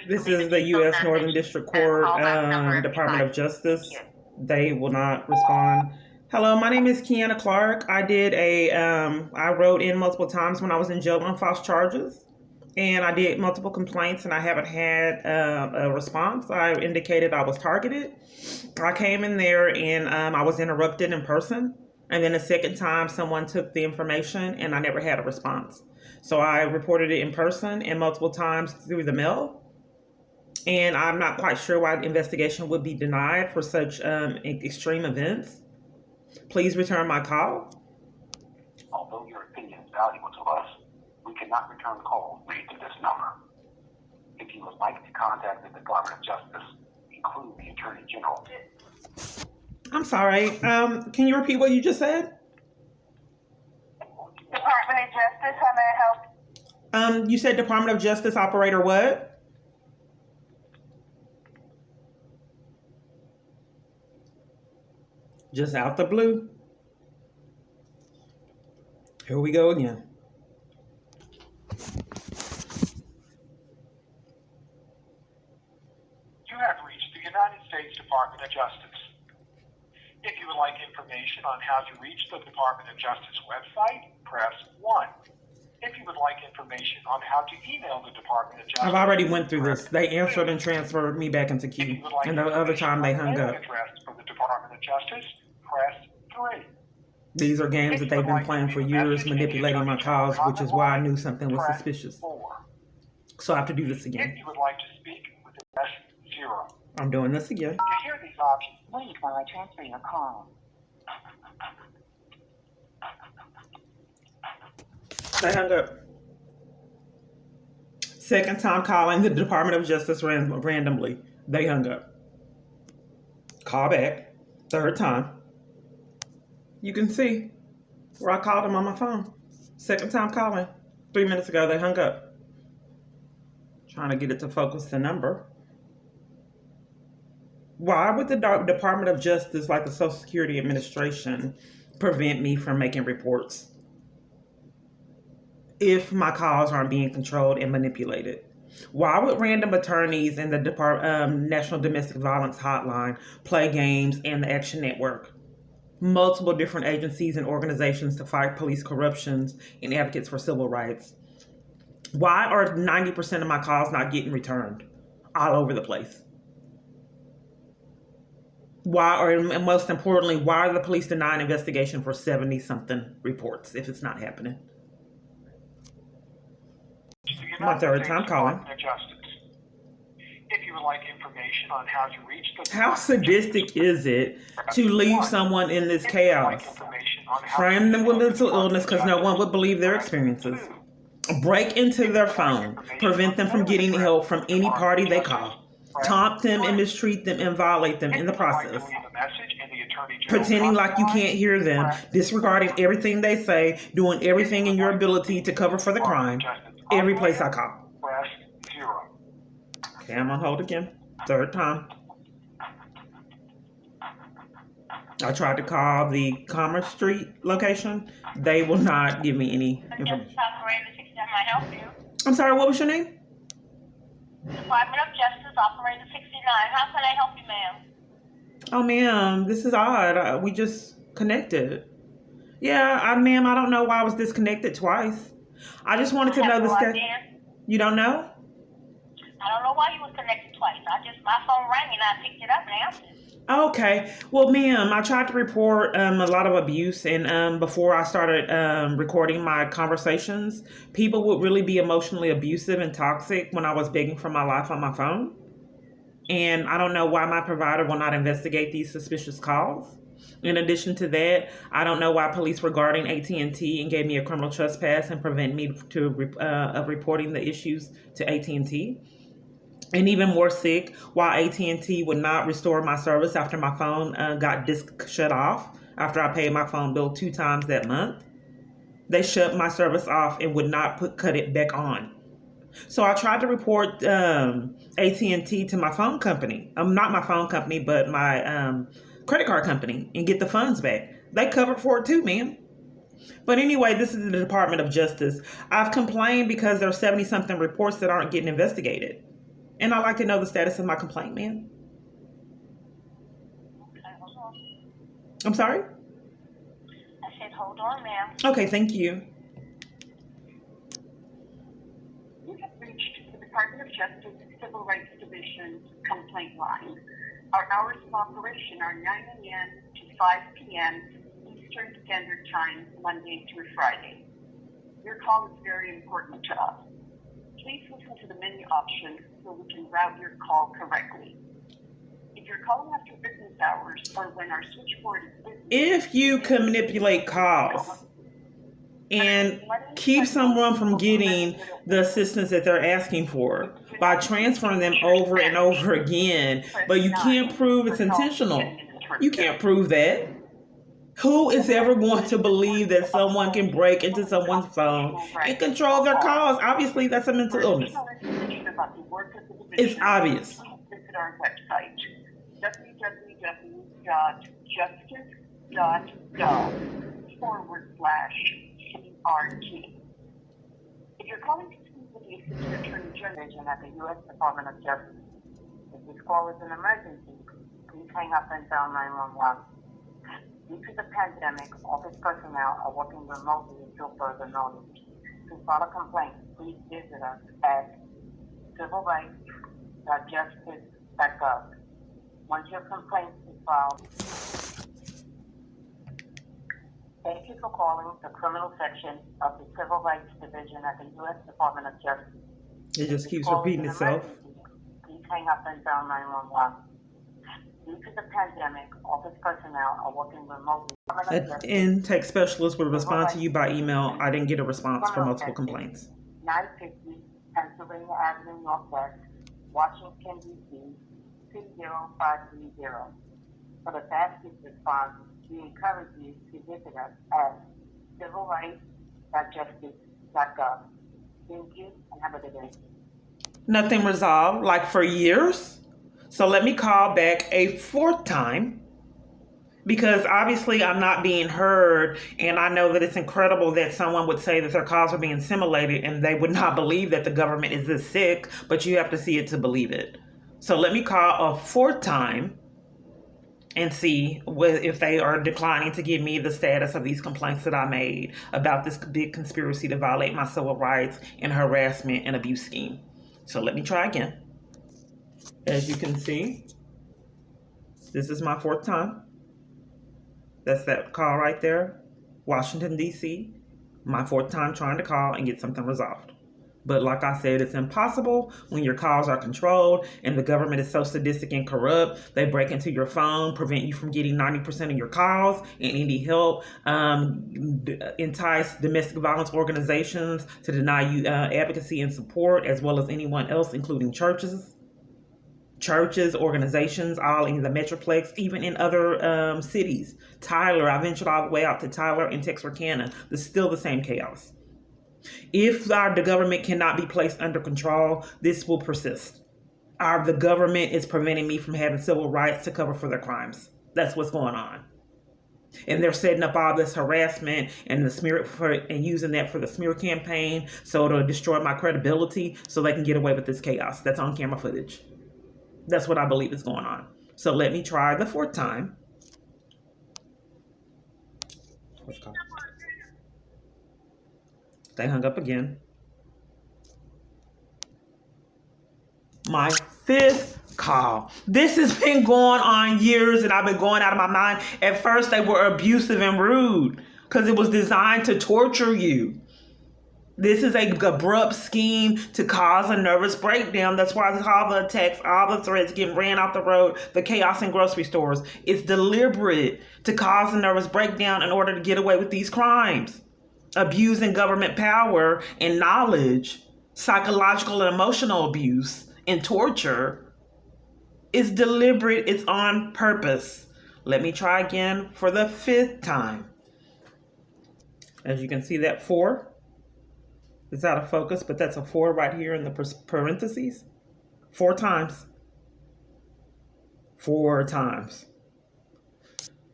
This is the U.S. Northern District Court, Department of Justice. They will not respond. Hello, my name is Kiana Clark. I wrote in multiple times when I was in jail on false charges, and I did multiple complaints, and I haven't had a response. I indicated I was targeted. I came in there, and I was interrupted in person, and then a second time someone took the information, and I never had a response. So I reported it in person and multiple times through the mail. And I'm not quite sure why the investigation would be denied for such extreme events. Please return my call. Although your opinion is valuable to us, we cannot return calls made to this number. If you would like to contact the Department of Justice, include the Attorney General. I'm sorry. Can you repeat what you just said? Department of Justice, how may I help? You said Department of Justice operator what? Just out the blue. Here we go again. You have reached the United States Department of Justice. If you would like information on how to reach the Department of Justice website, press 1. If you would like information on how to email the Department of Justice, I've already went through this. They answered and transferred me back into queue. And the other time they hung up. Address for the Department of Justice, press 3. These are games that they've been playing for years, manipulating my calls, which is why I knew something was suspicious. 4. So I have to do this again. If you would like to speak with the press 0. I'm doing this again. To hear these options, Wait while I transfer your call. They hung up. Second time calling the Department of Justice randomly. They hung up. Call back. Third time. You can see where I called them on my phone. Second time calling. 3 minutes ago, they hung up. Trying to get it to focus the number. Why would the Department of Justice, like the Social Security Administration, prevent me from making reports if my calls aren't being controlled and manipulated? Why would random attorneys in the National Domestic Violence Hotline play games and the Action Network? Multiple different agencies and organizations to fight police corruptions and advocates for civil rights. Why are 90% of my calls not getting returned all over the place? Why, or most importantly, why are the police denying investigation for 70-something reports if it's not happening? My third time calling. If you would like information on how to reach the How sadistic is it to leave someone in this chaos? Frame them with mental illness because no one would believe their experiences. Break into their phone. Prevent them from getting help from any party they call. Taunt them and mistreat them and violate them in the process. Pretending like you can't hear them. Disregarding everything they say. Doing everything in your ability to cover for the crime. Every place I call. Okay, I'm on hold again. Third time. I tried to call the Commerce Street location. They will not give me any information. I'm sorry, what was your name? Department of Justice, Operator 69. How can I help you, ma'am? Oh, ma'am, this is odd. We just connected. Yeah, ma'am, I don't know why I was disconnected twice. I just wanted to know the status. You don't know? I don't know why you was connected twice. My phone rang and I picked it up and answered. Okay. Well, ma'am, I tried to report a lot of abuse, and before I started recording my conversations, people would really be emotionally abusive and toxic when I was begging for my life on my phone. And I don't know why my provider will not investigate these suspicious calls. In addition to that, I don't know why police were guarding AT&T and gave me a criminal trespass and prevent me of reporting the issues to AT&T. And even more sick, why AT&T would not restore my service after my phone got shut off after I paid my phone bill 2 times that month. They shut my service off and would not cut it back on. So I tried to report AT&T to my phone company. Not my phone company, but my credit card company and get the funds back. They covered for it too, man. But anyway, this is the Department of Justice. I've complained because there are 70-something reports that aren't getting investigated. And I'd like to know the status of my complaint, ma'am. Okay, hold on. I'm sorry? I said, hold on, ma'am. Okay, thank you. You have reached the Department of Justice Civil Rights Division complaint line. Our hours of operation are 9 a.m. to 5 p.m. Eastern Standard Time, Monday through Friday. Your call is very important to us. Please listen to the menu option so we can route your call correctly. If you're calling after business hours or when our switchboard is busy, If you can manipulate calls and keep someone from getting the assistance that they're asking for by transferring them over and over again, but you can't prove it's intentional. You can't prove that. Who is ever going to believe that someone can break into someone's phone and control their calls? Obviously, that's a mental illness. It's obvious. Visit our website, www.justice.gov/CRT. If you're calling to speak with the Assistant Attorney General at the U.S. Department of Justice, if this call is an emergency, please hang up and dial 911. Due to the pandemic, office personnel are working remotely until further notice. To file a complaint, please visit us at civilrights.justice.gov. Once your complaint is filed, thank you for calling the criminal section of the Civil Rights Division at the U.S. Department of Justice. It just keeps repeating itself. Please hang up and dial 911. Due to the pandemic, office personnel are working remotely. An intake specialist will respond to you by email. I didn't get a response for multiple complaints. 950 Pennsylvania Avenue Northwest, Washington, D.C. 20530. For the fastest response, we encourage you to visit us at civilrights.justice.gov. Thank you and have a good day. Nothing resolved, like for years. So let me call back a fourth time because obviously I'm not being heard, and I know that it's incredible that someone would say that their calls are being simulated and they would not believe that the government is this sick, but you have to see it to believe it. So let me call a fourth time and see if they are declining to give me the status of these complaints that I made about this big conspiracy to violate my civil rights and harassment and abuse scheme. So let me try again. As you can see, this is my fourth time. That's that call right there, Washington, D.C. My fourth time trying to call and get something resolved. But like I said, it's impossible when your calls are controlled and the government is so sadistic and corrupt. They break into your phone, prevent you from getting 90% of your calls and any help, entice domestic violence organizations to deny you advocacy and support, as well as anyone else, including churches, organizations, all in the Metroplex, even in other cities. Tyler, I ventured all the way out to Tyler and Texarkana. There's still the same chaos. If the government cannot be placed under control, this will persist. The government is preventing me from having civil rights to cover for their crimes. That's what's going on. And they're setting up all this harassment and and using that for the smear campaign, so to destroy my credibility, so they can get away with this chaos. That's on camera footage. That's what I believe is going on. So let me try the fourth time. Let's go. They hung up again. My fifth call. This has been going on years and I've been going out of my mind. At first, they were abusive and rude because it was designed to torture you. This is a abrupt scheme to cause a nervous breakdown. That's why all the attacks, all the threats getting ran off the road, the chaos in grocery stores. It's deliberate to cause a nervous breakdown in order to get away with these crimes. Abusing government power and knowledge, psychological and emotional abuse, and torture is deliberate. It's on purpose. Let me try again for the fifth time. As you can see, that 4. It's out of focus, but that's a 4 right here in the parentheses. 4 times. 4 times.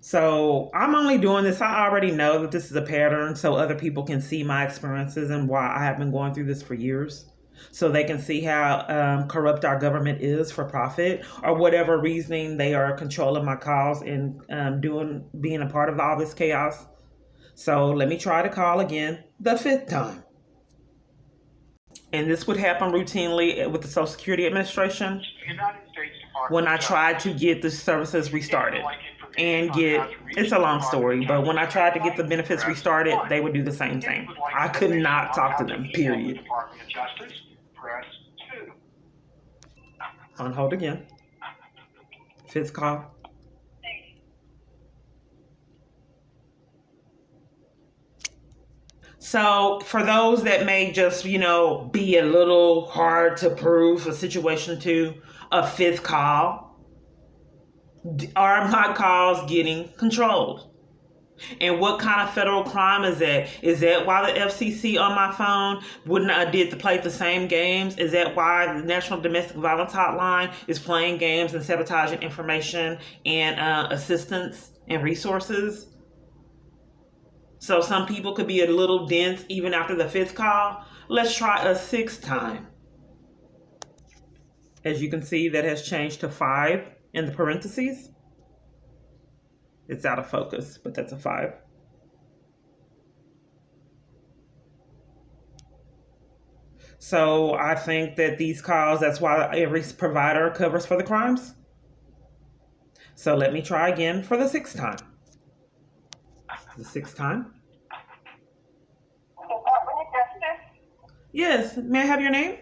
So I'm only doing this. I already know that this is a pattern so other people can see my experiences and why I have been going through this for years. so they can see how corrupt our government is for profit, or whatever reasoning they are controlling my calls and being a part of all this chaos. So let me try to call again the fifth time. And this would happen routinely with the Social Security Administration The United States Department when I of tried to Justice. get the services restarted. If you would like information And on get, how to reach it's a the long Department story, of but when I Justice tried to get the website, benefits press restarted, 1. they would do the same If you thing. would like I could information not on talk how to to them, email the period. Department of Justice, press 2. On hold again. Fifth call. So for those that may just, be a little hard to prove a situation to, a fifth call, are my calls getting controlled? And what kind of federal crime is that? Is that why the FCC on my phone did to play the same games? Is that why the National Domestic Violence Hotline is playing games and sabotaging information and assistance and resources? So some people could be a little dense even after the fifth call. Let's try a sixth time. As you can see, that has changed to 5 in the parentheses. It's out of focus, but that's a 5. So I think that these calls, that's why every provider covers for the crimes. So let me try again for the sixth time. The sixth time? Department of Justice? Yes. May I have your name?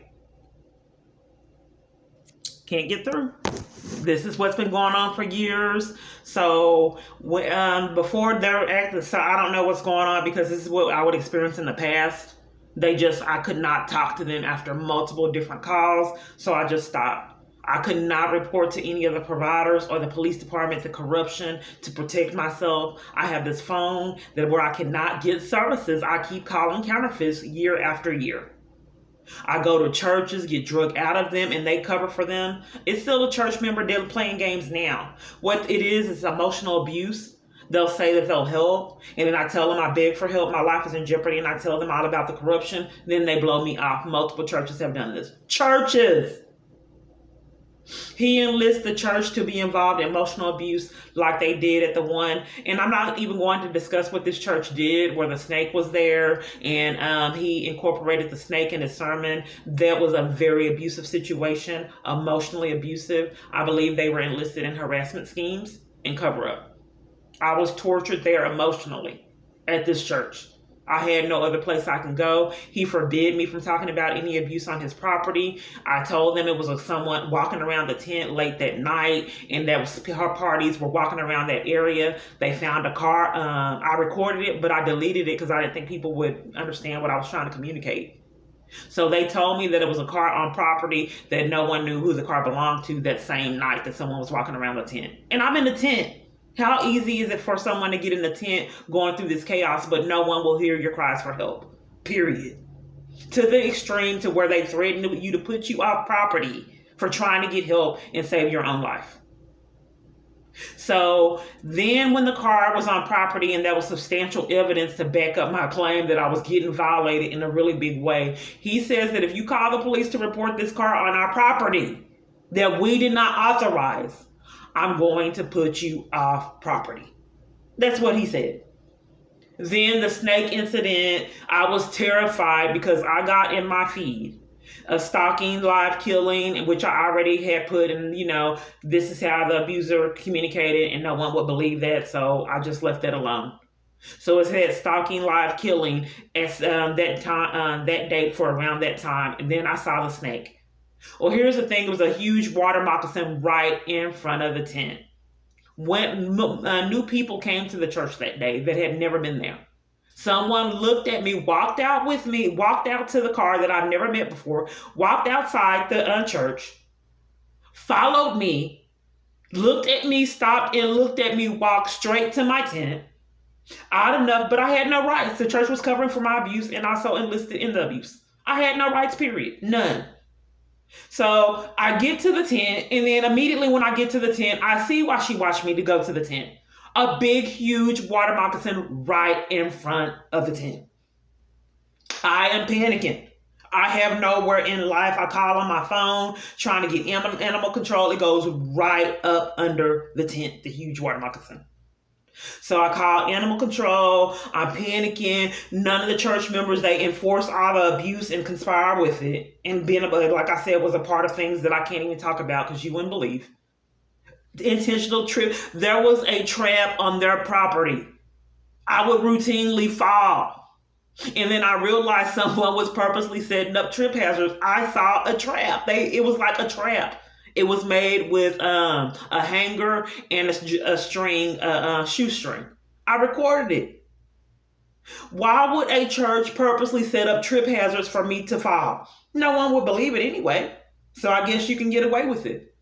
Can't get through. This is what's been going on for years. So before they're active, so I don't know what's going on, because this is what I would experience in the past. I could not talk to them after multiple different calls, so I just stopped. I could not report to any of the providers or the police department the corruption to protect myself. I have this phone where I cannot get services. I keep calling counterfeits year after year. I go to churches, get drug out of them, and they cover for them. It's still a church member. They're playing games now. What it is emotional abuse. They'll say that they'll help, and then I tell them I beg for help. My life is in jeopardy, and I tell them all about the corruption. Then they blow me off. Multiple churches have done this. Churches! He enlists the church to be involved in emotional abuse like they did at the one. And I'm not even going to discuss what this church did, where the snake was there and he incorporated the snake in his sermon. That was a very abusive situation, emotionally abusive. I believe they were enlisted in harassment schemes and cover up. I was tortured there emotionally at this church. I had no other place I can go. He forbid me from talking about any abuse on his property. I told them it was someone walking around the tent late that night, and that was her parties were walking around that area. They found a car. I recorded it, but I deleted it because I didn't think people would understand what I was trying to communicate. So they told me that it was a car on property that no one knew who the car belonged to that same night that someone was walking around the tent. And I'm in the tent. How easy is it for someone to get in the tent going through this chaos, but no one will hear your cries for help? Period. To the extreme to where they threaten you to put you off property for trying to get help and save your own life. So then when the car was on property and there was substantial evidence to back up my claim that I was getting violated in a really big way, he says that if you call the police to report this car on our property that we did not authorize, I'm going to put you off property. That's what he said. Then the snake incident, I was terrified because I got in my feed a stalking, live killing, which I already had put in, this is how the abuser communicated, and no one would believe that, so I just left that alone. So it said stalking, live killing at that time, that date for around that time, and then I saw the snake. Well, here's the thing. It was a huge water moccasin right in front of the tent. When new people came to the church that day that had never been there. Someone looked at me, walked out with me, walked out to the car that I've never met before, walked outside the church, followed me, looked at me, stopped and looked at me, walked straight to my tent. Odd enough, but I had no rights. The church was covering for my abuse and also enlisted in the abuse. I had no rights, period. None. So I get to the tent, and then immediately when I get to the tent, I see why she watched me to go to the tent. A big, huge water moccasin right in front of the tent. I am panicking. I have nowhere in life. I call on my phone trying to get animal control. It goes right up under the tent, the huge water moccasin. So I call animal control. I'm panicking. None of the church members, they enforce all the abuse and conspire with it. And being, like I said, was a part of things that I can't even talk about because you wouldn't believe. Intentional trip. There was a trap on their property. I would routinely fall. And then I realized someone was purposely setting up trip hazards. I saw a trap. It was like a trap. It was made with a hanger and a string, shoestring. I recorded it. Why would a church purposely set up trip hazards for me to fall? No one would believe it anyway. So I guess you can get away with it.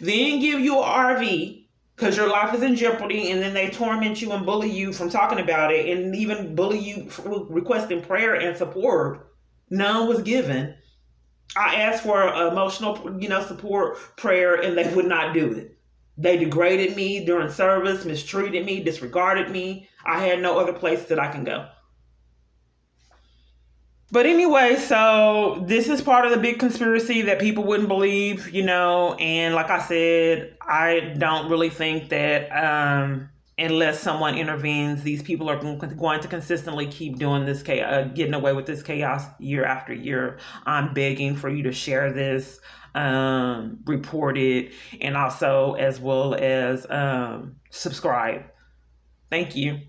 Then give you an RV because your life is in jeopardy, and then they torment you and bully you from talking about it, and even bully you for requesting prayer and support. None was given. I asked for emotional, support, prayer, and they would not do it. They degraded me during service, mistreated me, disregarded me. I had no other place that I can go. But anyway, so this is part of the big conspiracy that people wouldn't believe, and like I said, I don't really think that unless someone intervenes, these people are going to consistently keep doing this, getting away with this chaos year after year. I'm begging for you to share this, report it, and also as well as subscribe. Thank you.